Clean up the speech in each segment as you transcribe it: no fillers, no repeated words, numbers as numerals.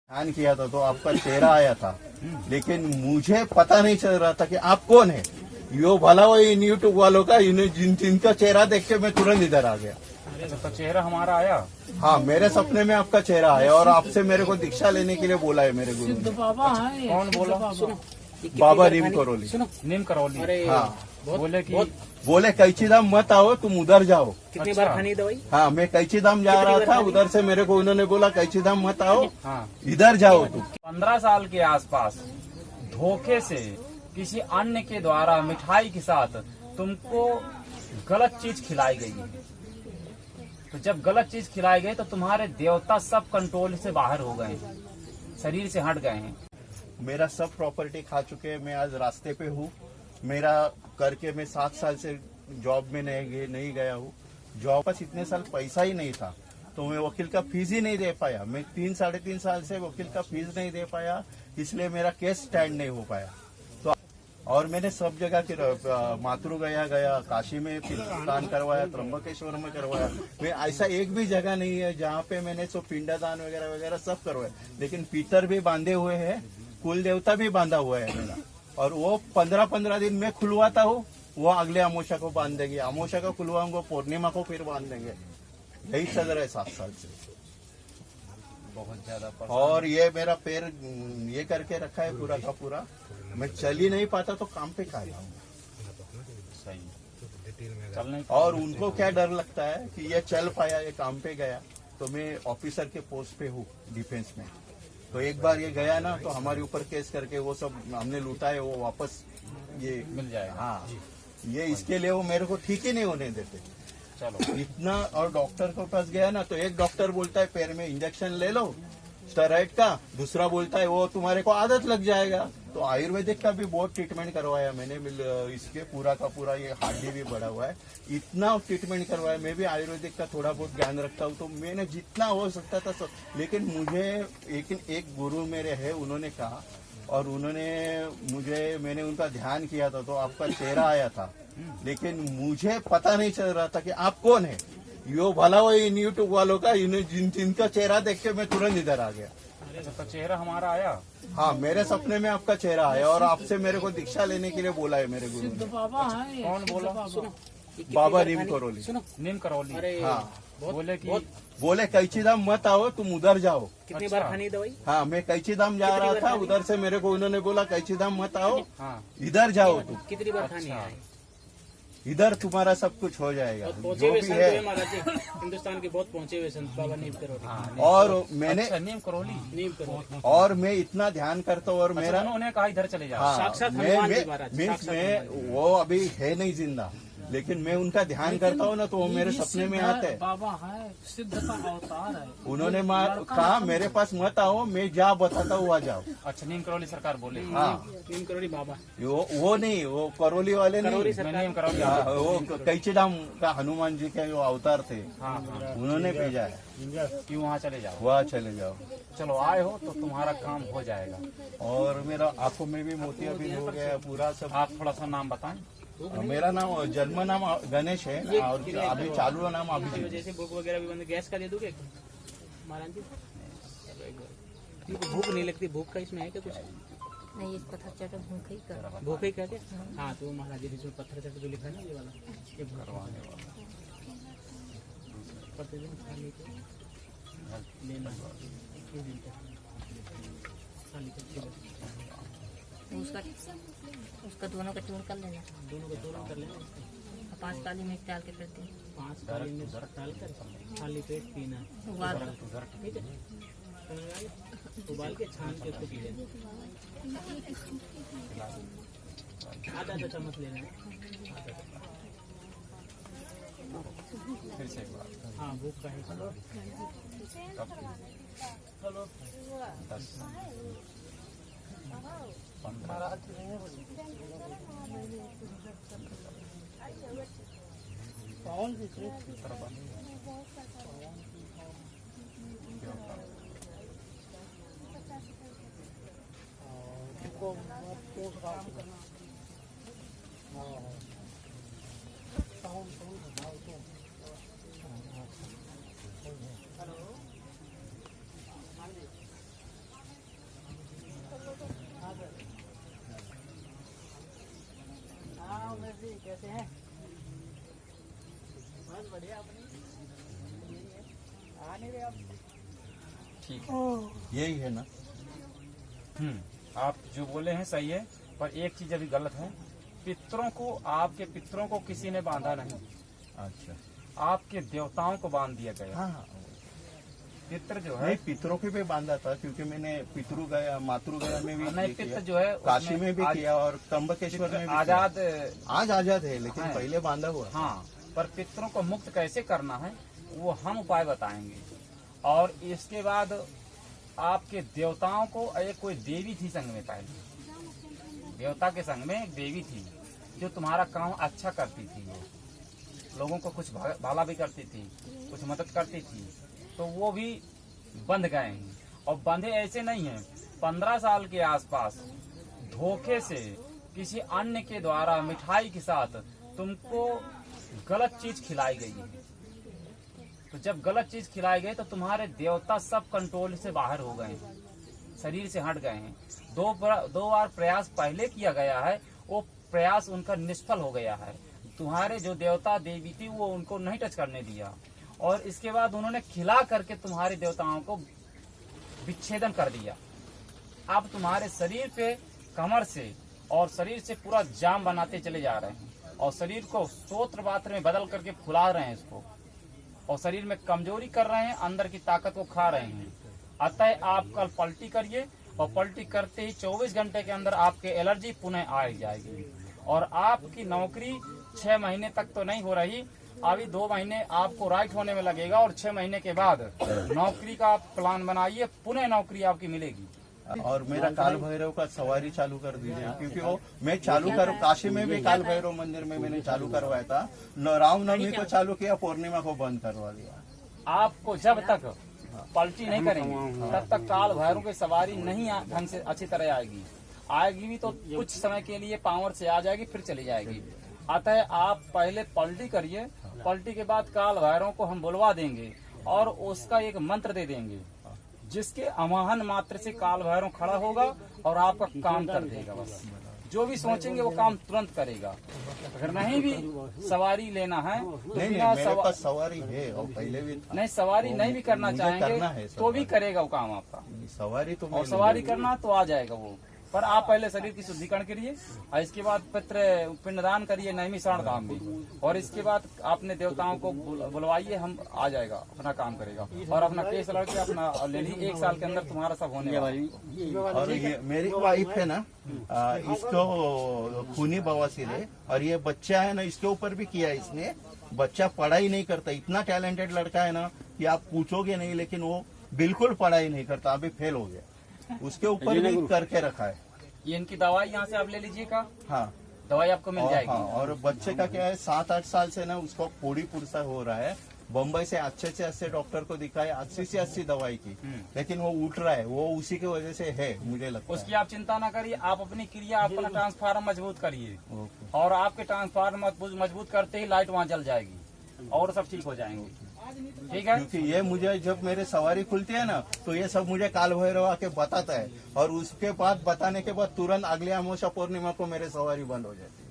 ध्यान किया था तो आपका चेहरा आया था, लेकिन मुझे पता नहीं चल रहा था कि आप कौन है। यो भला वो इन यूट्यूब वालों का जिनका चेहरा देख के मैं तुरंत इधर आ गया। तो चेहरा हमारा आया। हाँ, मेरे सपने में आपका चेहरा आया और आपसे मेरे को दीक्षा लेने के लिए बोला है मेरे गुरु ने। कौन बोला? बाबा नीम करौली। नीम करौली। हाँ, बोले कैची धाम मत आओ, तुम उधर जाओ। कितनी बार खानी दवाई? हाँ, मैं कैची धाम जा रहा था, उधर से मेरे को उन्होंने बोला कैची धाम मत आओ, हाँ, इधर जाओ तुम। 15 साल के आसपास धोखे से किसी अन्य के द्वारा मिठाई के साथ तुमको गलत चीज खिलाई गई है। तो जब गलत चीज खिलाई गई तो तुम्हारे देवता सब कंट्रोल से बाहर हो गए हैं, शरीर से हट गए हैं। मेरा सब प्रॉपर्टी खा चुके हैं, मैं आज रास्ते पे हूँ। मेरा करके मैं 7 साल से जॉब में नहीं गया हूँ। जॉब पर इतने साल पैसा ही नहीं था, तो मैं वकील का फीस ही नहीं दे पाया। मैं 3-3.5 साल से वकील का फीस नहीं दे पाया, इसलिए मेरा केस स्टैंड नहीं हो पाया। तो और मैंने सब जगह के मातृ गया, काशी में पिंडदान करवाया, त्र्यंबकेश्वर में करवाया। मैं ऐसा एक भी जगह नहीं है जहाँ पे मैंने सो पिंडदान वगैरह वगैरह सब करवाया। लेकिन पीतर भी बांधे हुए हैं, कुल देवता भी बांधा हुआ है मेरा। और वो 15-15 दिन में खुलवाता हूँ, वो अगले अमोशा को बांध देंगे, अमोशा को खुलवाऊंगा, पूर्णिमा को फिर बांध देंगे। यही चल रहा है 7 साल से। बहुत ज्यादा। और ये मेरा पैर ये करके रखा है पूरा का पूरा, मैं चल ही नहीं पाता तो काम पे खा जाऊंगा। सही चलने। और उनको क्या डर लगता है कि ये चल पाया, ये काम पे गया। तो मैं ऑफिसर के पोस्ट पे हूँ डिफेंस में, तो एक बार ये गया ना तो हमारे ऊपर केस करके वो सब हमने लूटा है, वो वापस ये मिल जाएगा। हाँ, ये इसके लिए वो मेरे को ठीक ही नहीं होने देते। चलो इतना। और डॉक्टर के पास गया ना तो एक डॉक्टर बोलता है पैर में इंजेक्शन ले लो स्टेरॉइड का, दूसरा बोलता है वो तुम्हारे को आदत लग जाएगा। तो आयुर्वेदिक का भी बहुत ट्रीटमेंट करवाया मैंने, इसके पूरा का पूरा ये हड्डी भी बढ़ा हुआ है, इतना ट्रीटमेंट करवाया। मैं भी आयुर्वेदिक का थोड़ा बहुत ज्ञान रखता हूँ, तो मैंने जितना हो सकता था सब। लेकिन मुझे एक गुरु मेरे है, उन्होंने कहा और मैंने उनका ध्यान किया था तो आपका चेहरा आया था, लेकिन मुझे पता नहीं चल रहा था कि आप कौन है। यो भला वो इन यूट्यूब वालों का जिनका चेहरा देख के मैं तुरंत इधर आ गया। तो चेहरा हमारा आया। हाँ, मेरे सपने में आपका चेहरा आया और आपसे मेरे को दीक्षा लेने के लिए बोला है मेरे गुरु ने। कौन बोला? बाबा नीम करौली। नीम करौली। हाँ, बोले कैची धाम मत आओ, तुम उधर जाओ। कितनी बार खानी दवाई? हाँ, मैं कैची धाम जा रहा था, उधर से मेरे को उन्होंने बोला कैची धाम मत आओ, हाँ, इधर जाओ तुम। कितनी बार खानी है? इधर तुम्हारा सब कुछ हो जाएगा पहुंचे जो हुए भी संत है। हुए महाराज जी, हिंदुस्तान के बहुत पहुंचे हुए संत बाबा नीम करौली। और मैंने नीम करौली। नीम करौली। और मैं इतना ध्यान करता हूँ और मेरा उन्होंने कहा इधर चले जाओ। हाँ, साक्षात हनुमान जी महाराज, मैं साक्षात वो अभी है नहीं जिंदा, लेकिन मैं उनका ध्यान करता हूँ ना तो वो मेरे सपने में आते हैं। बाबा है, सिद्ध का अवतार है। उन्होंने कहा मेरे पास मत आओ, मैं जहाँ बताता हूँ वहाँ जाओ। अच्छा, नीम करौली सरकार बोले। हाँ, नीम करौली बाबा। वो नहीं, वो करौली वाले नहीं, नीम करौली। हाँ, वो कैची धाम का हनुमान जी के जो अवतार थे, हाँ हाँ, उन्होंने भेजा है कि वहाँ चले जाओ। वहाँ चले जाओ। चलो आए हो तो तुम्हारा काम हो जाएगा। और मेरा आंखों में भी मोतिया भी हो गया पूरा सब। आप थोड़ा सा नाम बताएं। मेरा नाम जन्म नाम गणेश है और अभी चालू नाम अभिजीत। जैसे भूख वगैरह भी बंद, गैस का दे दोगे महाराज जी? भूख नहीं लगती? भूख का इसमें है क्या कुछ? नहीं, इस पत्थर चढ़ भूख ही कर। भूख ही क्या? हाँ, तो महाराज जी इसमें पत्थर चढ़ जो लिखा है ना, ये वाला, ये करवाने वाला प्रतिदिन खाने के लेना उसका दोनों का चूर्ण कर लेना, दोनों को दोनों कर लेना। 5 काली मिर्च डाल के करते हैं। 5 काली मिर्च डालकर खाली पेट पीना, उबाल ठीक है? उबाल के छान के उसको पी लेना। आधा चम्मच लेना है। फिर से एक बार। हाँ, भूख का है। कब? 10 15 हेलो। कैसे हैं? बस बढ़िया अपनी आ नहीं रहे आप। ठीक है। यही है ना। आप जो बोले हैं सही है, पर एक चीज अभी गलत है। पितरों को, आपके पितरों को किसी ने बांधा नहीं, अच्छा। आपके देवताओं को बांध दिया गया। हाँ पितर जो है, नहीं, पितरों के भी बांधा था, क्योंकि मैंने पितृ गया, मातृ गया में भी नहीं, ये पितर किया। जो है काशी उसमें में भी आज- किया और त्र्यंबकेश्वर में भी आजाद किया। आज आजाद है, लेकिन हाँ। पहले बांधा हुआ। हाँ, पर पितरों को मुक्त कैसे करना है वो हम उपाय बताएंगे। और इसके बाद आपके देवताओं को, एक कोई देवी थी संग में, पहले देवता के संग में एक देवी थी जो तुम्हारा काम अच्छा करती थी, वो लोगों को कुछ भला भी करती थी, कुछ मदद करती थी, तो वो भी बंध गए हैं। और बंधे ऐसे नहीं हैं, 15 साल के आसपास धोखे से किसी अन्य के द्वारा मिठाई के साथ तुमको गलत चीज खिलाई गई है। तो जब गलत चीज खिलाई गई तो तुम्हारे देवता सब कंट्रोल से बाहर हो गए हैं, शरीर से हट गए हैं। दो बार प्रयास पहले किया गया है, वो प्रयास उनका निष्फल हो गया है। तुम्हारे जो देवता देवी थी वो उनको नहीं टच करने दिया, और इसके बाद उन्होंने खिला करके तुम्हारे देवताओं को विच्छेदन कर दिया। अब तुम्हारे शरीर पे, कमर से और शरीर से पूरा जाम बनाते चले जा रहे हैं, और शरीर को स्तोत्र पात्र में बदल करके फुला रहे हैं इसको, और शरीर में कमजोरी कर रहे हैं, अंदर की ताकत को खा रहे हैं। अतः आप कल पलटी करिए, और पलटी करते ही 24 घंटे के अंदर आपके एलर्जी पुनः आ जाएगी। और आपकी नौकरी 6 महीने तक तो नहीं हो रही, अभी 2 महीने आपको राइट होने में लगेगा, और 6 महीने के बाद नौकरी का आप प्लान बनाइए, पुनः नौकरी आपकी मिलेगी। और मेरा काल भैरव का सवारी चालू कर दीजिए, क्योंकि वो मैं चालू करूँ, काशी में भी काल भैरव मंदिर में मैंने चालू करवाया था, रामनवमी को चालू किया, पूर्णिमा को बंद करवा दिया। आपको जब तक पलटी नहीं करेंगे तब तक काल भैरव की सवारी नहीं ढंग से अच्छी तरह आएगी भी तो कुछ समय के लिए पावर से आ जाएगी, फिर चली जाएगी। अतः आप पहले पलटी करिए, पलटी के बाद काल भैरव को हम बुलवा देंगे और उसका एक मंत्र दे देंगे, जिसके आवाहन मात्र से काल भैरव खड़ा होगा और आपका काम कर देगा। बस जो भी सोचेंगे वो काम तुरंत करेगा। अगर नहीं भी सवारी लेना है तो नहीं, बिना मेरे पास सवारी है, और पहले भी था। नहीं, सवारी नहीं भी करना मुझे करना है चाहेंगे तो भी सवारी। करेगा वो काम आपका। सवारी तो और सवारी करना तो आ जाएगा वो, पर आप पहले शरीर की शुद्धिकरण करिए, और इसके बाद पिंडदान करिए नैमिषारण्य धाम में, और इसके बाद अपने देवताओं को बुलवाइए, हम आ जाएगा, अपना काम करेगा, और अपना केस लड़के अपना ले लीजिए। 1 साल के अंदर तुम्हारा सब होने वाला है। और ये मेरी वाइफ है ना, इसको खूनी बवासीर है, और ये बच्चा है ना, इसके ऊपर भी किया इसने। बच्चा पढ़ाई नहीं करता, इतना टैलेंटेड लड़का है ना कि आप पूछोगे नहीं, लेकिन वो बिल्कुल पढ़ाई नहीं करता, अभी फेल हो गया। उसके ऊपर भी करके रखा है। ये इनकी दवाई यहाँ से आप ले लीजिएगा, हाँ, दवाई आपको मिल जाएगी। हाँ, और बच्चे का क्या है, 7-8 साल से ना उसको पोड़ी पुरसा हो रहा है। बम्बई से अच्छे से अच्छे डॉक्टर को दिखाए, 80 से 80 दवाई की, लेकिन वो उठ रहा है। वो उसी की वजह से है, मुझे लगता उसकी आप चिंता ना करिए, आप अपनी क्रिया, अपना ट्रांसफार्मर मजबूत करिए, है। और आपके ट्रांसफार्मर मजबूत करते ही लाइट वहाँ जल जाएगी और सब ठीक हो जाएंगे। ठीक है, क्योंकि ये मुझे जब मेरे सवारी खुलती है ना, तो ये सब मुझे काल भैरव आके बताता है, और उसके बाद बताने के बाद तुरंत अगले अमावस्या पूर्णिमा को मेरे सवारी बंद हो जाती है।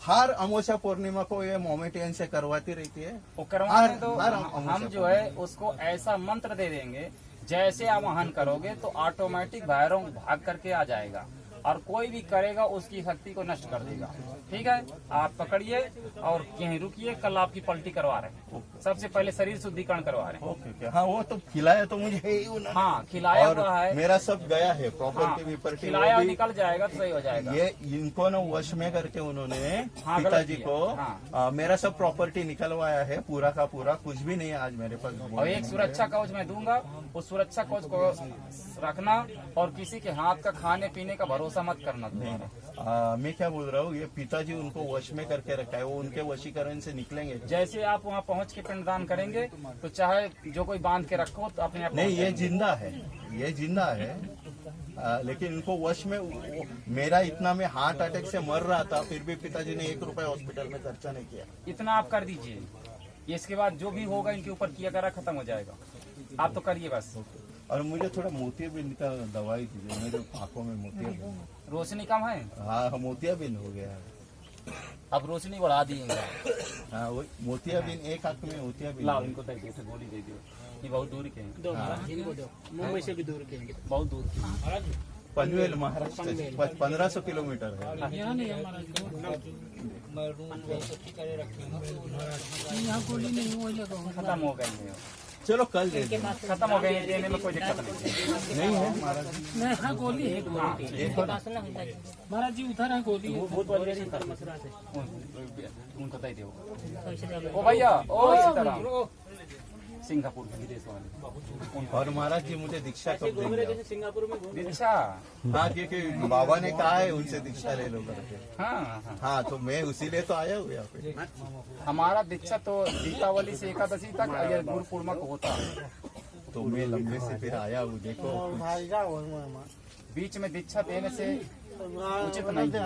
हर अमावस्या पूर्णिमा को ये मोमेटियन से करवाती रहती है। वो करवाने दो। हर हम जो है उसको ऐसा मंत्र दे देंगे, जैसे आवाहन करोगे तो ऑटोमेटिक भैरव भाग करके आ जाएगा, और कोई भी करेगा उसकी शक्ति को नष्ट कर देगा। ठीक है, आप पकड़िए और यहीं रुकिए, कल आपकी पलटी करवा रहे हैं। सबसे पहले शरीर शुद्धिकरण करवा रहे हैं। ओके, हाँ, वो तो खिलाया तो मुझे है ही उन्होंने। हाँ, खिलाया और हुआ है, मेरा सब गया है प्रॉपर्टी हाँ, विपर्टी, खिलाया वो भी निकल जाएगा तो सही हो जाएगा। ये इनको ना वश में करके उन्होंने हाँ, पिताजी गलत को किया, हाँ। मेरा सब प्रॉपर्टी निकलवाया है, पूरा का पूरा, कुछ भी नहीं है आज मेरे पास। और एक सुरक्षा कवच मैं दूंगा, उस सुरक्षा कवच को रखना, और किसी के हाथ का खाने पीने का भरोसा मत करना। मैं क्या बोल रहा हूँ, ये पिताजी उनको वश में करके रखा है, वो उनके वशीकरण से निकलेंगे। जैसे आप वहाँ पहुँच के पिंडदान करेंगे तो चाहे जो कोई बांध के रखो तो अपने आप नहीं, ये जिंदा है, ये जिंदा है, लेकिन इनको वश में मेरा इतना मैं हार्ट अटैक से मर रहा था, फिर भी पिताजी ने 1 रुपया हॉस्पिटल में खर्चा नहीं किया। इतना आप कर दीजिए, इसके बाद जो भी होगा इनके ऊपर किया करा खत्म हो जाएगा। आप तो करिए बस। और मुझे थोड़ा मोतियाबिंद का दवाई दीजिए, मेरे आंखों में मोतियाबिंद। रोशनी कम है। हाँ, मोतियाबिंद हो गया है। अब रोशनी बढ़ा दी इनका। हाँ वही मोतियाबिंद एक आंख में मोतियाबिंद लाओ इनको दे दो, गोली दे दो। ये बहुत दूर के हैं, दो इनको दो, मुंबई से भी दूर के हैं। बहुत दूर के हैं। पनवेल महाराष्ट्र से 1500 किलोमीटर है। यहाँ नहीं हमारा यहाँ गोली नहीं वो जगह खत्म हो गए हैं, चलो कल दे देंगे। खत्म हो गए हैं, देने में कोई दिक्कत नहीं। नहीं है महाराज नहीं हाँ गोली है एक और पास ना होता है महाराज जी उधर है गोली है। बहुत बढ़िया से उनको दे दो। कैसे दे ओ भैया, ओ सीताराम, सिंगापुर के विदेश वाले। और महाराज जी मुझे दीक्षा कब देंगे आप? सिंगापुर में घूम दीक्षा, हाँ क्योंकि बाबा ने कहा है उनसे दीक्षा ले लो करके। हाँ हाँ। हाँ तो मैं उसीलिए तो आया हूँ यहाँ पे। हमारा दीक्षा तो दीपावली से एकादशी तक या गुरु पूर्णिमा को होता है। तो मैं लंबे से फिर आया हूँ, देखो बीच में दीक्षा देने से उचित नहीं है।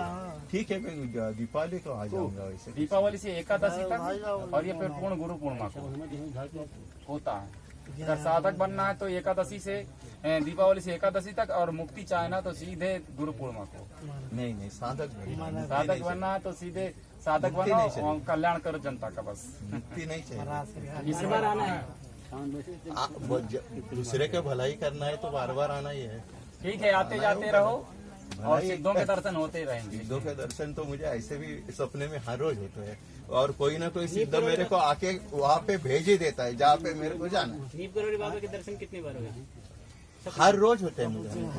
ठीक है मैं दीपावली को आ जाऊंगा वैसे। दीपावली से एकादशी तक और ये फिर पूर्ण गुरु पूर्णिमा को होता है। अगर साधक बनना है तो एकादशी से दीपावली से एकादशी तक, और मुक्ति चाहना तो सीधे गुरु पूर्णिमा को। नहीं नहीं साधक बनना। साधक बनना है तो सीधे साधक मुक्ति बनो नहीं चाहिए। और कल्याण करो जनता का बस। मुक्ति नहीं चाहिए। इस बार आना है। दूसरे के भलाई करना है तो बार बार आना ही है। ठीक है, आते जाते रहो और सिद्धों के दर्शन होते ही रहेंगे। सिद्धों के दर्शन तो मुझे ऐसे भी सपने में हर रोज होते हैं, और कोई ना कोई सिद्ध मेरे को आके वहाँ पे भेज ही देता है जहाँ पे मेरे को जाना है। नीप करोड़ी बाबा के दर्शन कितनी बार हुए? हर रोज होते हैं मुझे।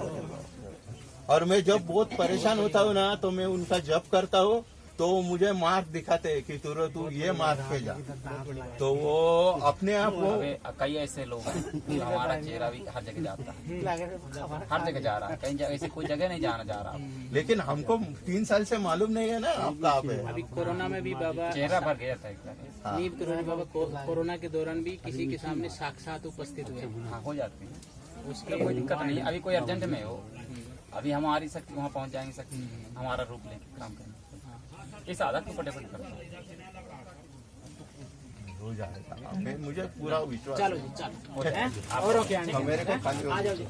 और मैं जब बहुत परेशान होता हूँ ना तो मैं उनका जप करता हूँ तो वो मुझे मार्ग दिखाते हैं कि तू ये मार्ग पे जा, तो वो अपने आप वो कई ऐसे लोग हैं कि हमारा चेहरा भी हर जगह जाता है, हर जगह जा रहा है, कहीं जगह ऐसे कोई जगह नहीं जाना जा रहा। लेकिन हमको 3 साल से मालूम नहीं है ना आप कहाँ पे अभी है। कोरोना में भी बाबा चेहरा भर गया था एकदम। हाँ। नीप करोड़ी बाबा कोरोना के दौरान भी किसी के सामने साक्षात उपस्थित हुए। हाँ हो जाती है, उसकी कोई दिक्कत नहीं। अभी कोई अर्जेंट में हो, अभी हमारी शक्ति वहाँ पहुँच जाएंगे, शक्ति हमारा रूप लेके काम करना। इस आदत को फटाफट करना हो जाएगा। मुझे पूरा विश्वास चलो जी चलो, और क्या है। मेरे को खाली आ जाओ जी।